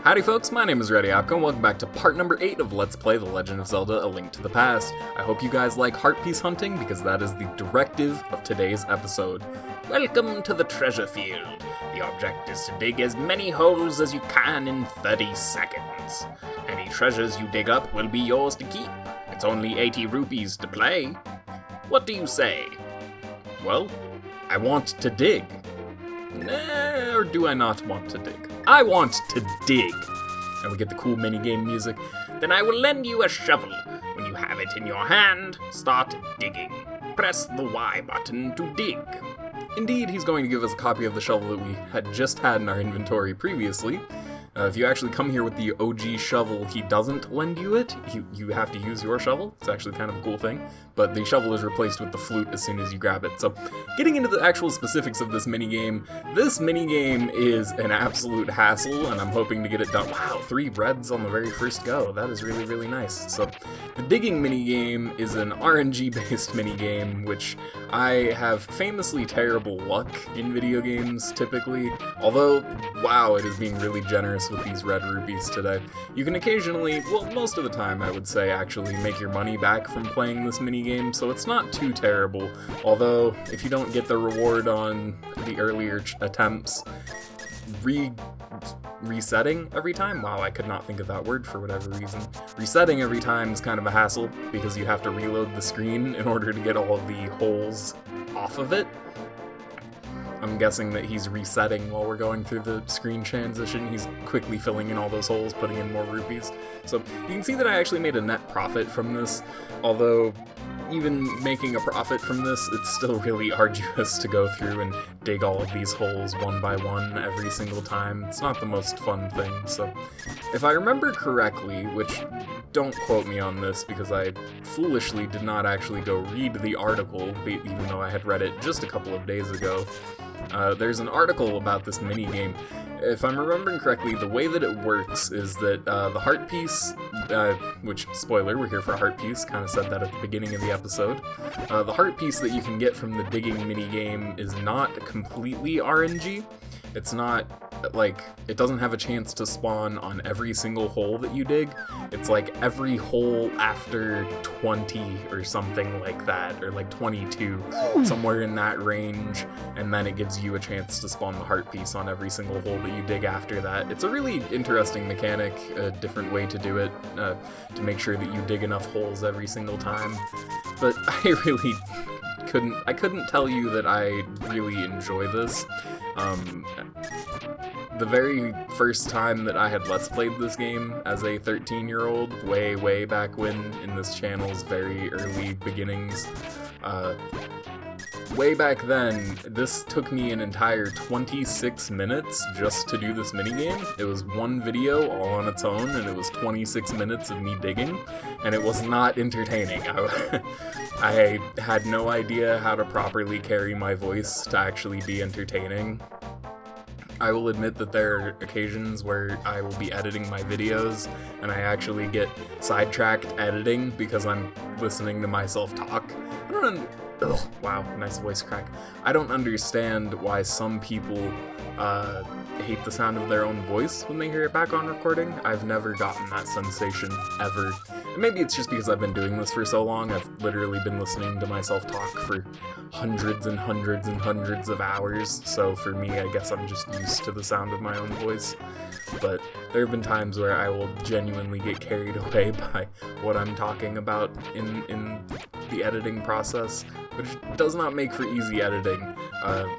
Howdy folks, my name is ReadyOpco and welcome back to part number 8 of Let's Play The Legend of Zelda: A Link to the Past. I hope you guys like heart piece hunting because that is the directive of today's episode. Welcome to the treasure field. The object is to dig as many holes as you can in 30 seconds. Any treasures you dig up will be yours to keep. It's only 80 rupees to play. What do you say? Well, I want to dig. Or do I not want to dig? I want to dig! And we get the cool minigame music. Then I will lend you a shovel. When you have it in your hand, start digging. Press the Y button to dig. Indeed, he's going to give us a copy of the shovel that we had just had in our inventory previously. If you actually come here with the OG shovel, he doesn't lend you it. You have to use your shovel. It's actually kind of a cool thing. But the shovel is replaced with the flute as soon as you grab it. So, getting into the actual specifics of this minigame, this minigame is an absolute hassle, and I'm hoping to get it done. Wow, 3 reds on the very first go. That is really, really nice. So, the digging minigame is an RNG-based minigame, which I have famously terrible luck in video games, typically. Although, wow, it is being really generous with these red rupees today. You can occasionally, well, most of the time I would say, actually make your money back from playing this minigame, so it's not too terrible. Although, if you don't get the reward on the earlier attempts, resetting every time? Wow, I could not think of that word for whatever reason. Resetting every time is kind of a hassle, because you have to reload the screen in order to get all of the holes off of it. I'm guessing that he's resetting while we're going through the screen transition. He's quickly filling in all those holes, putting in more rupees. So you can see that I actually made a net profit from this, although even making a profit from this, it's still really arduous to go through and dig all of these holes one by one every single time. It's not the most fun thing. So if I remember correctly, which don't quote me on this because I foolishly did not actually go read the article, even though I had read it just a couple of days ago. There's an article about this minigame. If I'm remembering correctly, the way that it works is that the heart piece, which, spoiler, we're here for a heart piece, kind of said that at the beginning of the episode. The heart piece that you can get from the digging minigame is not completely RNG. It's not, like, it doesn't have a chance to spawn on every single hole that you dig. It's like every hole after 20 or something like that, or like 22, somewhere in that range, and then it gives you a chance to spawn the heart piece on every single hole that you dig after that. It's a really interesting mechanic, a different way to do it, to make sure that you dig enough holes every single time. But I really couldn't tell you that I really enjoy this. The very first time that I had Let's Played this game as a 13-year-old, way back when, in this channel's very early beginnings, way back then, this took me an entire 26 minutes just to do this minigame. It was one video all on its own, and it was 26 minutes of me digging, and it was not entertaining. I had no idea how to properly carry my voice to actually be entertaining. I will admit that there are occasions where I will be editing my videos and I actually get sidetracked editing because I'm listening to myself talk. Wow, nice voice crack. I don't understand why some people hate the sound of their own voice when they hear it back on recording. I've never gotten that sensation, ever. And maybe it's just because I've been doing this for so long. I've literally been listening to myself talk for hundreds and hundreds and hundreds of hours, so for me, I guess I'm just used to the sound of my own voice. But there have been times where I will genuinely get carried away by what I'm talking about in the editing process, which does not make for easy editing,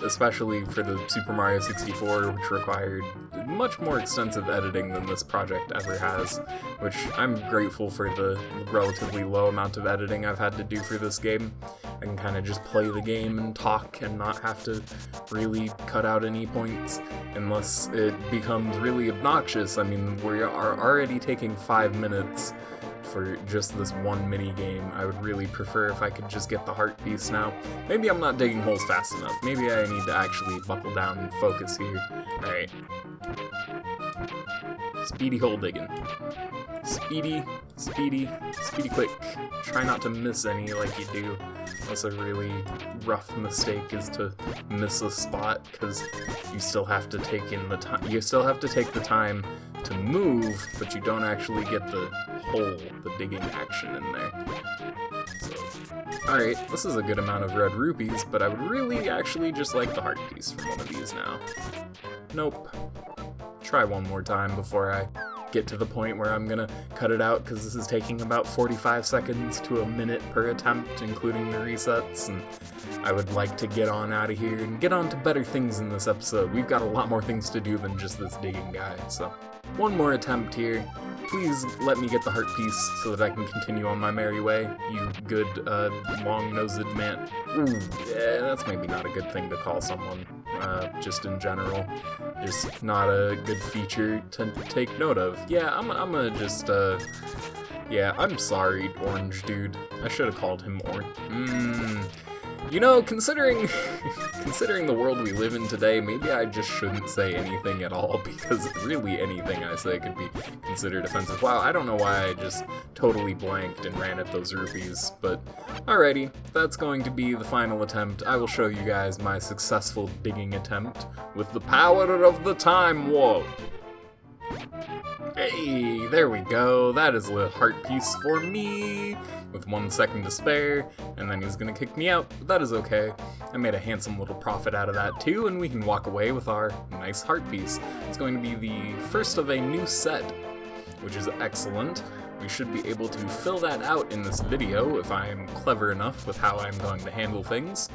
especially for the Super Mario 64, which required much more extensive editing than this project ever has, which I'm grateful for the relatively low amount of editing I've had to do for this game. I can kind of just play the game and talk and not have to really cut out any points unless it becomes really obnoxious. I mean, we are already taking 5 minutes for just this one mini game. I would really prefer if I could just get the heart piece now. Maybe I'm not digging holes fast enough. Maybe I need to actually buckle down and focus here. Alright. Speedy hole digging. Speedy quick. Try not to miss any like you do. That's a really rough mistake, is to miss a spot, because you still have to take in the time. You still have to take the time to move, but you don't actually get the hole, the digging action in there. So, alright, this is a good amount of red rupees, but I would really actually just like the heart piece from one of these now. Nope. Try one more time before I get to the point where I'm gonna cut it out, because this is taking about 45 seconds to a minute per attempt, including the resets, and I would like to get on out of here and get on to better things in this episode. We've got a lot more things to do than just this digging guy, so one more attempt here. Please let me get the heart piece so that I can continue on my merry way, you good, long-nosed man. Ooh, yeah, that's maybe not a good thing to call someone, just in general. Just not a good feature to take note of. Yeah, I'm gonna just, yeah, I'm sorry, Orange Dude. I should have called him Orange. You know, considering the world we live in today, maybe I just shouldn't say anything at all, because really anything I say could be considered offensive. Wow, I don't know why I just totally blanked and ran at those rupees, but alrighty, that's going to be the final attempt. I will show you guys my successful digging attempt with the power of the time warp. Hey, there we go. That is a heart piece for me, with 1 second to spare, and then he's gonna kick me out, but that is okay. I made a handsome little profit out of that too, and we can walk away with our nice heart piece. It's going to be the first of a new set, which is excellent. We should be able to fill that out in this video if I am clever enough with how I'm going to handle things.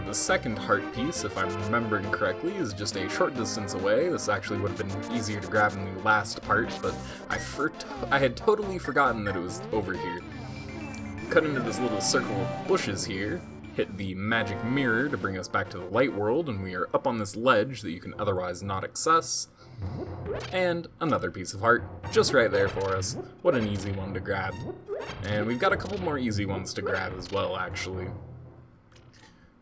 The second heart piece, if I'm remembering correctly, is just a short distance away. This actually would have been easier to grab in the last part, but I had totally forgotten that it was over here. Cut into this little circle of bushes here, hit the magic mirror to bring us back to the light world, and we are up on this ledge that you can otherwise not access. And another piece of heart, just right there for us. What an easy one to grab. And we've got a couple more easy ones to grab as well, actually.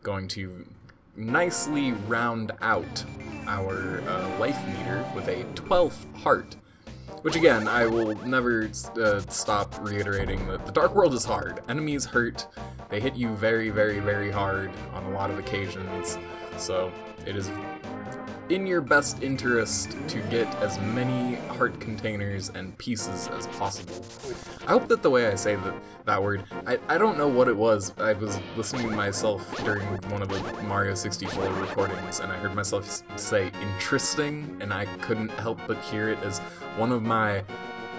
Going to nicely round out our life meter with a 12th heart. Which again, I will never stop reiterating that the Dark World is hard. Enemies hurt. They hit you very, very, very hard on a lot of occasions. So it is in your best interest to get as many heart containers and pieces as possible. I hope that the way I say that word, I don't know what it was. I was listening to myself during one of the Mario 64 recordings, and I heard myself say interesting, and I couldn't help but hear it as one of my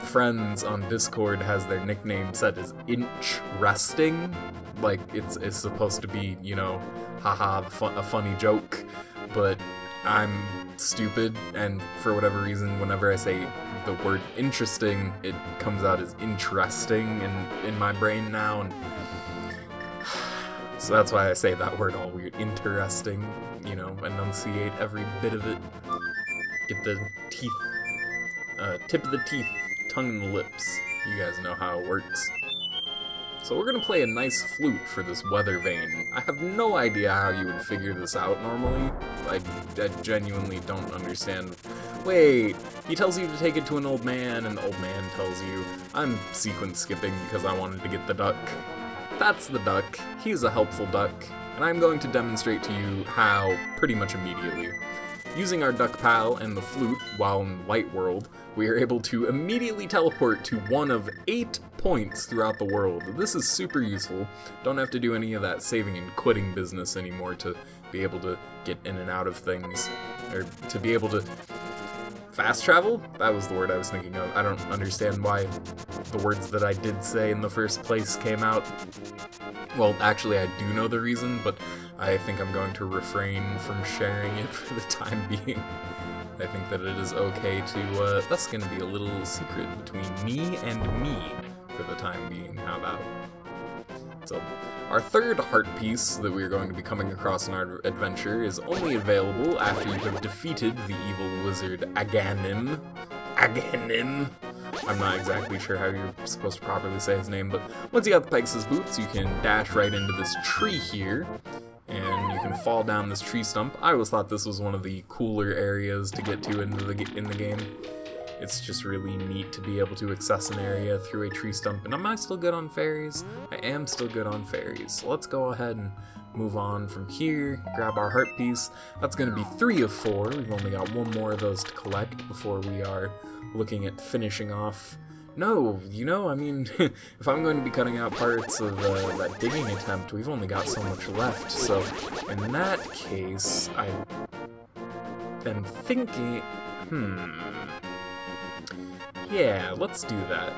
friends on Discord has their nickname set as Inch Resting. Like, it's supposed to be, you know, haha, a funny joke, but I'm stupid, and for whatever reason, whenever I say the word interesting, it comes out as interesting in my brain now, and so that's why I say that word all weird. Interesting, you know, enunciate every bit of it. Get the teeth, tip of the teeth, tongue in the lips. You guys know how it works. So we're gonna play a nice flute for this weather vane. I have no idea how you would figure this out normally. I genuinely don't understand. Wait, he tells you to take it to an old man, and the old man tells you. I'm sequence skipping because I wanted to get the duck. That's the duck. He's a helpful duck, and I'm going to demonstrate to you how pretty much immediately. Using our duck pal and the flute while in the light world, we are able to immediately teleport to one of 8 points throughout the world. This is super useful. Don't have to do any of that saving and quitting business anymore to be able to get in and out of things, or to be able to fast travel? That was the word I was thinking of. I don't understand why the words that I did say in the first place came out. Well, actually I do know the reason, but I think I'm going to refrain from sharing it for the time being. I think that it is okay to, that's gonna be a little secret between me and me for the time being. How about? So, our third heart piece that we are going to be coming across in our adventure is only available after you have defeated the evil wizard Agahnim. Agahnim! I'm not exactly sure how you're supposed to properly say his name, but once you got the Pegasus boots, you can dash right into this tree here, and you can fall down this tree stump. I always thought this was one of the cooler areas to get to in the game. it's just really neat to be able to access an area through a tree stump. And am I still good on fairies? I am still good on fairies. So let's go ahead and move on from here, grab our heart piece. That's going to be 3 of 4. We've only got 1 more of those to collect before we are looking at finishing off. No, you know, I mean, if I'm going to be cutting out parts of that digging attempt, we've only got so much left. So in that case, I am thinking, yeah, let's do that.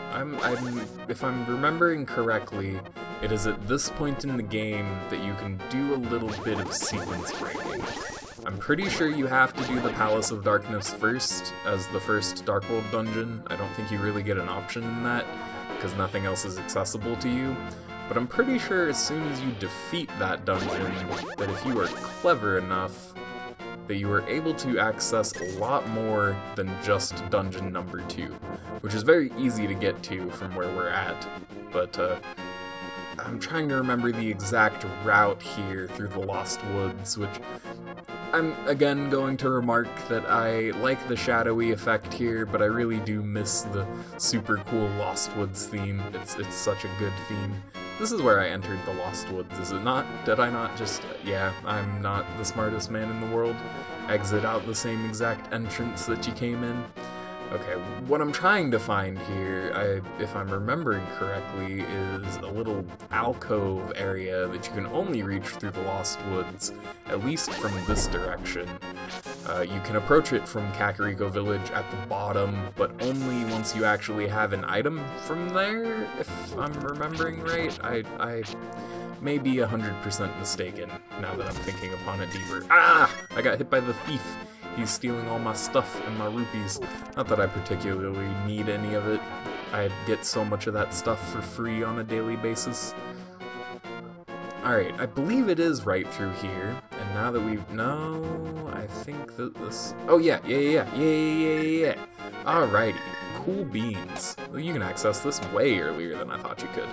If I'm remembering correctly, it is at this point in the game that you can do a little bit of sequence breaking. I'm pretty sure you have to do the Palace of Darkness first, as the first Dark World dungeon. I don't think you really get an option in that, because nothing else is accessible to you. But I'm pretty sure as soon as you defeat that dungeon, that if you are clever enough, that you are able to access a lot more than just dungeon number 2, which is very easy to get to from where we're at. But I'm trying to remember the exact route here through the Lost Woods, which I'm again going to remark that I like the shadowy effect here, but I really do miss the super cool Lost Woods theme. It's such a good theme. This is where I entered the Lost Woods, is it not? Did I not just... yeah, I'm not the smartest man in the world. Exit out the same exact entrance that you came in. Okay, what I'm trying to find here, if I'm remembering correctly, is a little alcove area that you can only reach through the Lost Woods, at least from this direction. You can approach it from Kakariko Village at the bottom, but only once you actually have an item from there, if I'm remembering right. I may be 100% mistaken, now that I'm thinking upon it deeper. Ah! I got hit by the thief. He's stealing all my stuff and my rupees. Not that I particularly need any of it. I get so much of that stuff for free on a daily basis. Alright, I believe it is right through here. And now that we've... no, I think that this... oh yeah. Alrighty. Cool beans. Well, you can access this way earlier than I thought you could.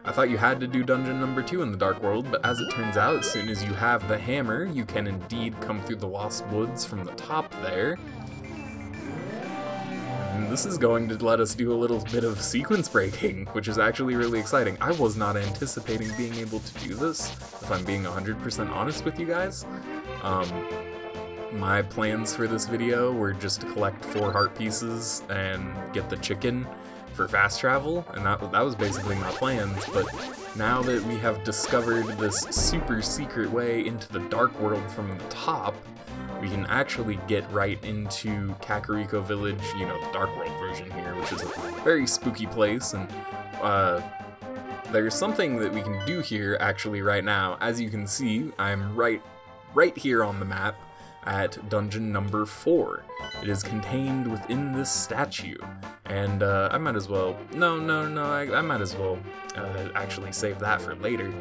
I thought you had to do dungeon number 2 in the Dark World, but as it turns out, as soon as you have the hammer, you can indeed come through the Lost Woods from the top there. And this is going to let us do a little bit of sequence breaking, which is actually really exciting. I was not anticipating being able to do this, if I'm being 100% honest with you guys. My plans for this video were just to collect 4 heart pieces and get the chicken for fast travel, and that was basically my plans. But now that we have discovered this super secret way into the Dark World from the top, we can actually get right into Kakariko Village, you know, the Dark World version here, which is a very spooky place. And there's something that we can do here actually right now. As you can see, I'm right here on the map at dungeon number 4. It is contained within this statue, and I might as well... no, I might as well actually save that for later.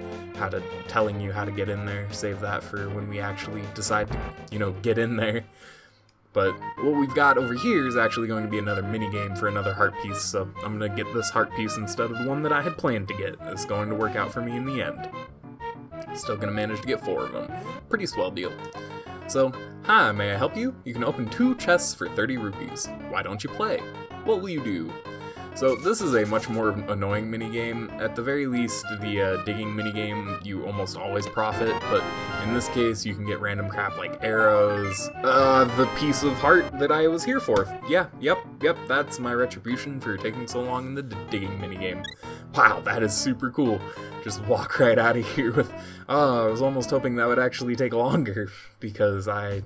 Telling you how to get in there, save that for when we actually decide to, you know, get in there. But what we've got over here is actually going to be another minigame for another heart piece, so I'm gonna get this heart piece instead of the one that I had planned to get. It's going to work out for me in the end. Still gonna manage to get 4 of them. Pretty swell deal. So, hi, may I help you? You can open 2 chests for 30 rupees. Why don't you play? What will you do? So this is a much more annoying minigame. At the very least, the digging minigame, you almost always profit, but in this case, you can get random crap like arrows, the piece of heart that I was here for. Yeah, yep, that's my retribution for taking so long in the digging minigame. Wow, that is super cool. Just walk right out of here with... I was almost hoping that would actually take longer, because I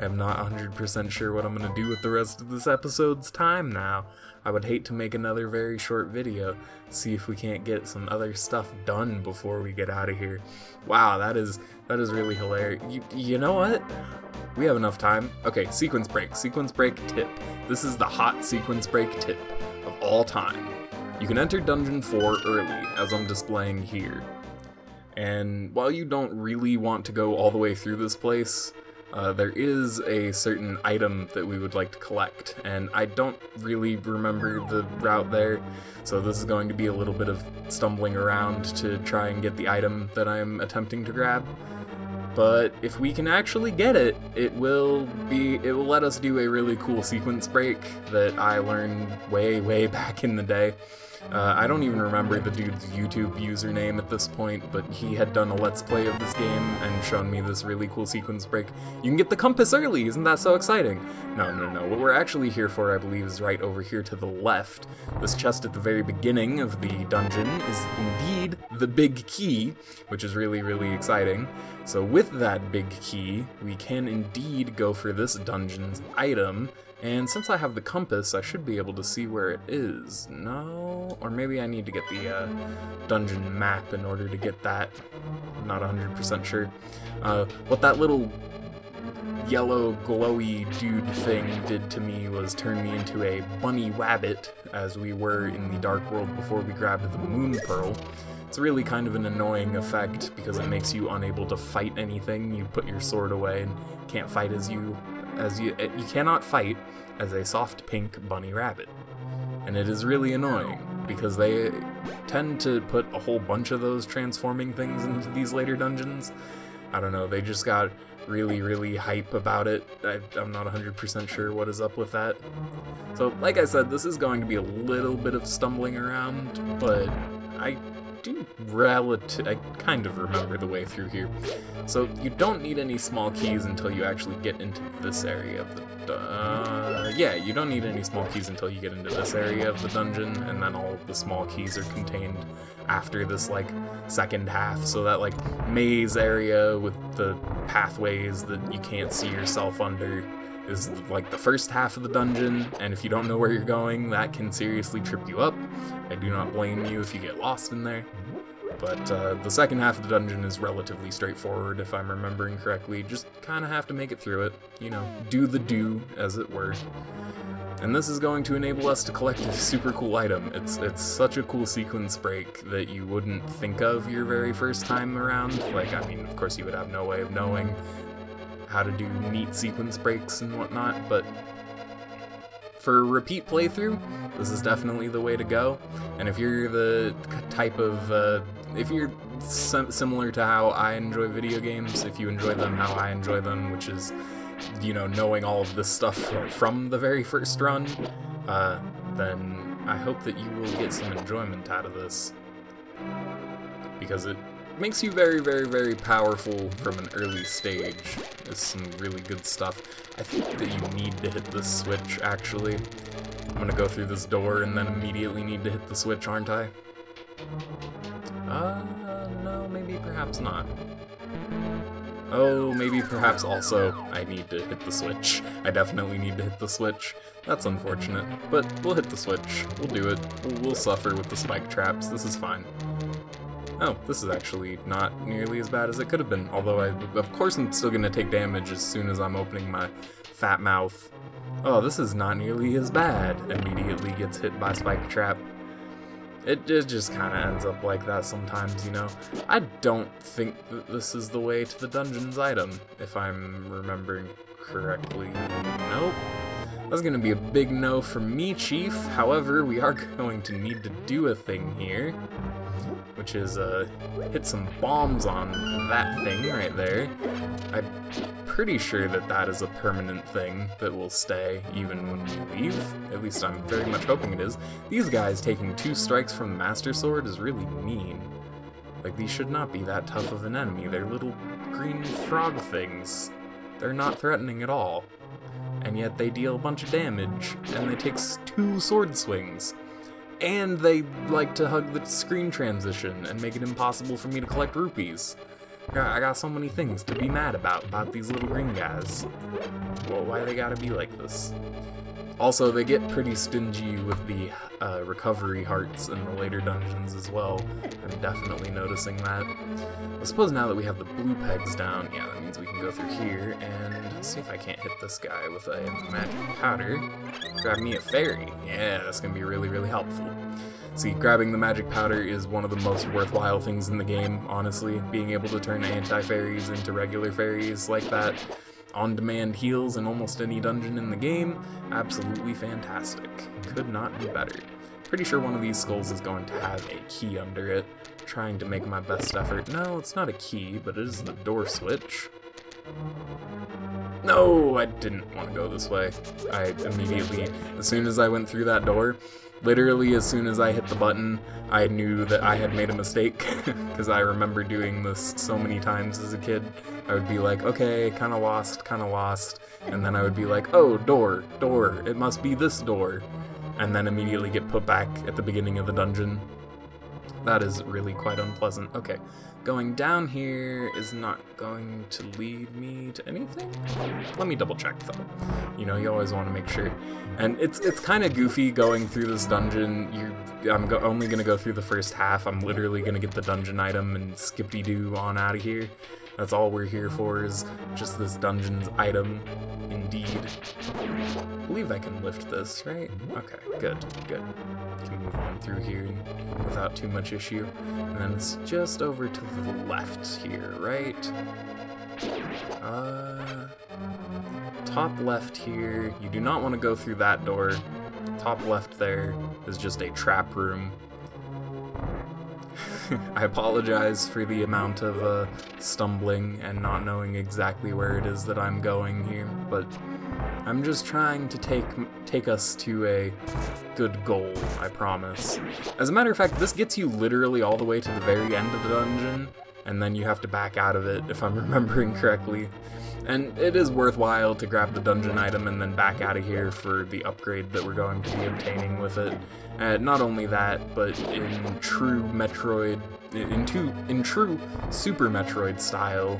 am not 100% sure what I'm going to do with the rest of this episode's time now. I would hate to make another very short video, see if we can't get some other stuff done before we get out of here. Wow, that is really hilarious. You know what? We have enough time. Okay, sequence break tip. This is the hot sequence break tip of all time. You can enter Dungeon 4 early, as I'm displaying here. And while you don't really want to go all the way through this place, there is a certain item that we would like to collect, and I don't really remember the route there, so this is going to be a little bit of stumbling around to try and get the item that I'm attempting to grab. But if we can actually get it, it will let us do a really cool sequence break that I learned way back in the day. I don't even remember the dude's YouTube username at this point, but he had done a Let's Play of this game and shown me this really cool sequence break. You can get the compass early, isn't that so exciting? No. What we're actually here for, I believe, is right over here to the left. This chest at the very beginning of the dungeon is indeed the big key, which is really exciting. So with that big key, we can indeed go for this dungeon's item. And since I have the compass, I should be able to see where it is. No? Or maybe I need to get the dungeon map in order to get that. I'm not 100% sure. What that little yellow glowy dude thing did to me was turn me into a bunny wabbit, as we were in the Dark World before we grabbed the Moon Pearl. It's really kind of an annoying effect because it makes you unable to fight anything. You put your sword away and can't fight you cannot fight as a soft pink bunny rabbit. And it is really annoying because they tend to put a whole bunch of those transforming things into these later dungeons. I don't know, they just got really hype about it. I'm not 100% sure what is up with that. So like I said, this is going to be a little bit of stumbling around, but I kind of remember the way through here. So you don't need any small keys until you actually get into this area of the you don't need any small keys until you get into this area of the dungeon, and then all of the small keys are contained after this like second half. So that like maze area with the pathways that you can't see yourself under is like the first half of the dungeon, and if you don't know where you're going, that can seriously trip you up. I do not blame you if you get lost in there. But the second half of the dungeon is relatively straightforward, if I'm remembering correctly. Just kind of have to make it through it, you know, do the do, as it were. And this is going to enable us to collect a super cool item. It's such a cool sequence break that you wouldn't think of your very first time around. Like, I mean, of course you would have no way of knowing how to do neat sequence breaks and whatnot, but for a repeat playthrough, this is definitely the way to go. And if you're the type of, if you're similar to how I enjoy video games, if you enjoy them how I enjoy them, which is, you know, knowing all of this stuff from the very first run, then I hope that you will get some enjoyment out of this, because it makes you very powerful from an early stage. It's some really good stuff. I think that you need to hit this switch, actually. I'm gonna go through this door and then immediately need to hit the switch, aren't I? No, maybe perhaps not. Oh, maybe perhaps also I need to hit the switch. I definitely need to hit the switch. That's unfortunate, but we'll hit the switch. We'll do it. We'll suffer with the spike traps. This is fine. Oh, this is actually not nearly as bad as it could have been, although of course I'm still gonna take damage as soon as I'm opening my fat mouth. Oh, this is not nearly as bad. Immediately gets hit by spike trap. It just kind of ends up like that sometimes, you know. I don't think that this is the way to the dungeon's item, if I'm remembering correctly. Nope. That's gonna be a big no from me, Chief. However, we are going to need to do a thing here, which is hit some bombs on that thing right there. I'm pretty sure that that is a permanent thing that will stay even when we leave. At least I'm very much hoping it is. These guys taking 2 strikes from the Master Sword is really mean. Like, these should not be that tough of an enemy. They're little green frog things. They're not threatening at all. And yet they deal a bunch of damage, and they take 2 sword swings. And they like to hug the screen transition and make it impossible for me to collect rupees. I got so many things to be mad about these little green guys. Well, why they gotta be like this? Also, they get pretty stingy with the recovery hearts in the later dungeons as well. I'm definitely noticing that. I suppose now that we have the blue pegs down, yeah, that means we can go through here and see if I can't hit this guy with a magic powder. Grab me a fairy. Yeah, that's gonna be really helpful. See, grabbing the magic powder is one of the most worthwhile things in the game, honestly. Being able to turn anti-fairies into regular fairies like that. On-demand heals in almost any dungeon in the game. Absolutely fantastic. Could not be better. Pretty sure one of these skulls is going to have a key under it. Trying to make my best effort. No, it's not a key, but it is the door switch. No, I didn't want to go this way. I immediately, as soon as I went through that door, literally as soon as I hit the button, I knew that I had made a mistake, because I remember doing this so many times as a kid. I would be like, okay, kind of lost, and then I would be like, oh, door, it must be this door, and then immediately get put back at the beginning of the dungeon. That is really quite unpleasant. Okay, going down here is not going to lead me to anything? Let me double check though. You know, you always want to make sure. And it's kind of goofy going through this dungeon. I'm only going to go through the first half. I'm literally going to get the dungeon item and skippity-doo on out of here. That's all we're here for, is just this dungeon's item. Indeed. I believe I can lift this, right? Okay, good. Can move on through here without too much issue. And then it's just over to the left here, right? Top left here. You do not want to go through that door. Top left there is just a trap room. I apologize for the amount of stumbling and not knowing exactly where it is that I'm going here, but I'm just trying to take us to a good goal, I promise. As a matter of fact, this gets you literally all the way to the very end of the dungeon, and then you have to back out of it, if I'm remembering correctly. And it is worthwhile to grab the dungeon item and then back out of here for the upgrade that we're going to be obtaining with it. Not only that, but in true Metroid, in true Super Metroid style,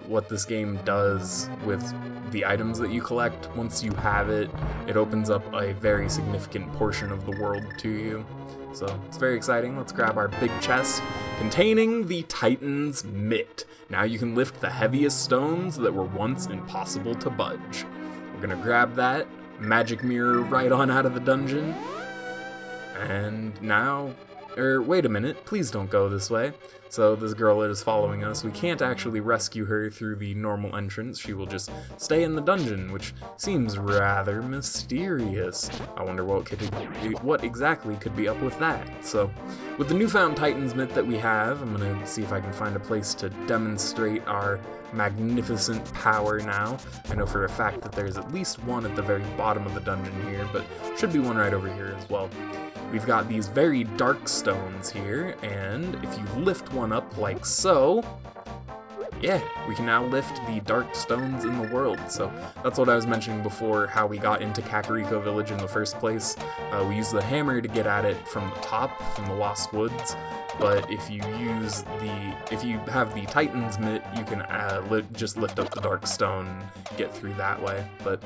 what this game does with the items that you collect, once you have it, it opens up a very significant portion of the world to you. So it's very exciting. Let's grab our big chest containing the Titan's Mitt. Now you can lift the heaviest stones that were once impossible to budge. We're gonna grab that, magic mirror right on out of the dungeon, and now, wait a minute, please don't go this way. So this girl that is following us, we can't actually rescue her through the normal entrance. She will just stay in the dungeon, which seems rather mysterious. I wonder what exactly could be up with that. So with the newfound Titan's Mitt that we have, I'm gonna see if I can find a place to demonstrate our magnificent power now. I know for a fact that there's at least one at the very bottom of the dungeon here, but should be one right over here as well. We've got these very dark stones here, and if you lift one up like so, yeah, we can now lift the dark stones in the world. So that's what I was mentioning before, how we got into Kakariko Village in the first place. We used the hammer to get at it from the top, from the Lost Woods, but if you have the Titan's Mitt, you can just lift up the dark stone and get through that way. But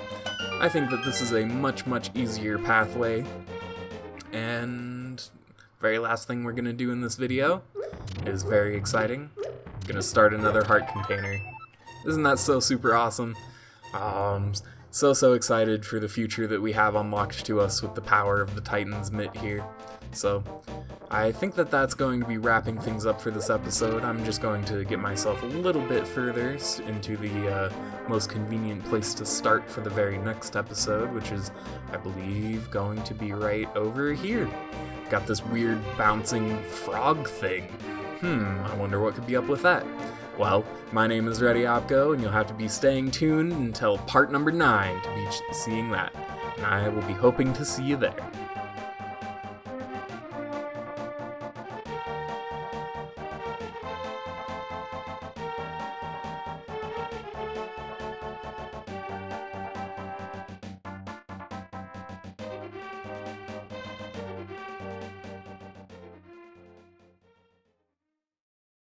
I think that this is a much easier pathway. And very last thing we're gonna do in this video is very exciting. Gonna start another heart container. Isn't that so super awesome? So excited for the future that we have unlocked to us with the power of the Titan's Mitt here. So I think that that's going to be wrapping things up for this episode. I'm just going to get myself a little bit further into the most convenient place to start for the very next episode, which is, I believe, going to be right over here. Got this weird bouncing frog thing. I wonder what could be up with that. Well, my name is Ready Opco, and you'll have to be staying tuned until part number 9 to be seeing that. And I will be hoping to see you there.